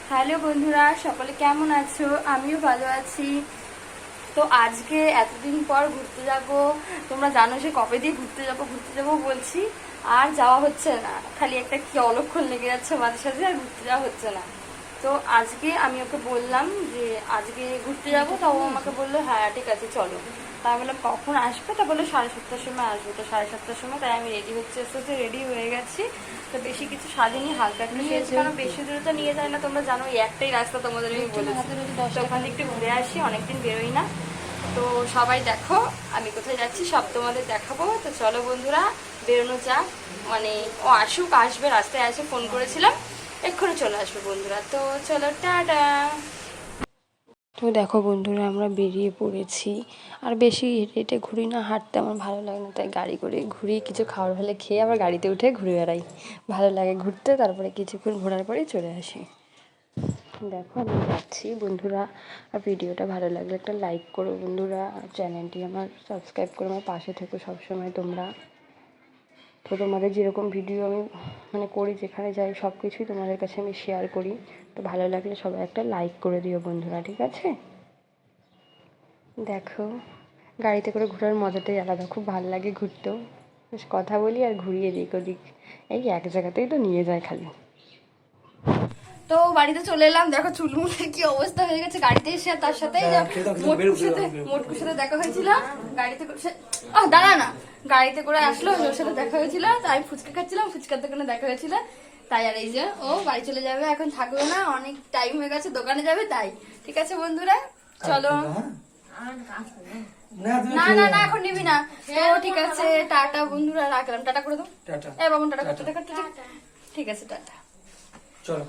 Hello বন্ধুরা, সকলে কেমন আছো? আমিও ভালো আছি। তো আজকে এতদিন পর ঘুরতে যাব। তোমরা জানো যে কবে দিয়ে ঘুরতে যাব বলছি, আর যাওয়া হচ্ছে না। খালি একটা কি অলক্ষণ লেগে যাচ্ছে মাঝে সাঝে, আর ঘুরতে যাওয়া হচ্ছে না। তো আজকে আমি ওকে বললাম যে আজকে ঘুরতে যাবো, তো ও আমাকে বললো হ্যাঁ ঠিক আছে চলো। তাই আমি বললাম কখন আসবে? তা বললো 7:30টার সময় আসবে। তো 7:30টার সময় তাই আমি রেডি হচ্ছে, আস্তে রেডি হয়ে গেছি। তো বেশি কিছু সাজিনি, হালকা একটা সেজেছি, কারণ বেশি দূরে তো নিয়ে যায় না। তোমরা জানো এই একটাই রাস্তা, তোমাদের আমি বলেছি। তো ওখান থেকে একটু ঘুরে আসি, অনেকদিন বেরোই না। তো সবাই দেখো আমি কোথায় যাচ্ছি, সব তোমাদের দেখাবো। তো চলো বন্ধুরা, বেরোনো যাক। মানে ও আসবে, রাস্তায় আসে, ফোন করেছিলাম, এক্ষুনি চলে আসবে বন্ধুরা। তো চলো, টাটা। তো দেখো বন্ধুরা, আমরা বেরিয়ে পড়েছি। আর বেশি হেঁটে হেঁটে ঘুরি না, হাঁটতে আমার ভালো লাগে না, তাই গাড়ি করে ঘুরি। কিছু খাবার হলে খেয়ে আবার গাড়িতে উঠে ঘুরে বেড়াই। ভালো লাগে ঘুরতে। তারপরে কিছুক্ষণ ঘোরার পরেই চলে আসি। দেখো আমি যাচ্ছি বন্ধুরা। আর ভিডিওটা ভালো লাগলে একটা লাইক করো বন্ধুরা। আর চ্যানেলটি আমার সাবস্ক্রাইব করে আমার পাশে থেকো সবসময় তোমরা। তো তোমাদের যেরকম ভিডিও আমি করি, যেখানে যাই সব কিছুই তোমাদের কাছে আমি শেয়ার করি। তো ভালো লাগলে সবাই একটা লাইক করে দিও বন্ধুরা, ঠিক আছে? দেখো গাড়িতে করে ঘোরার মজাটাই আলাদা, খুব ভালো লাগে ঘুরতেও। বেশ কথা বলি আর ঘুরিয়ে দিক ওদিক, এই এক জায়গাতেই তো নিয়ে যায় খালি। তো বাড়িতে চলে এলাম। দেখো চুলমুলের কি অবস্থা হয়ে গেছে গাড়িতে এসে। আর তার সাথে মোটকুর সাথে দেখা হয়েছিল গাড়িতে। দাঁড়া না, গাড়িতে করে আসলো, ওর সাথে দেখা হয়েছিল। তাই ফুচকা খাচ্ছিলাম, ফুচকার দোকানে দেখা হয়েছিল। তাই আর এই যে ও বাড়ি চলে যাবে, এখন থাকবে না, অনেক টাইম হয়ে গেছে, দোকানে যাবে। তাই ঠিক আছে বন্ধুরা, চলো। না না না, এখন নিবি না। তো ঠিক আছে, টাটা বন্ধুরা, রাখলাম। টাটা করে দাও। এ বাবু টাটা কর, টাটা কর, টাটা। ঠিক আছে, টাটা। চলো।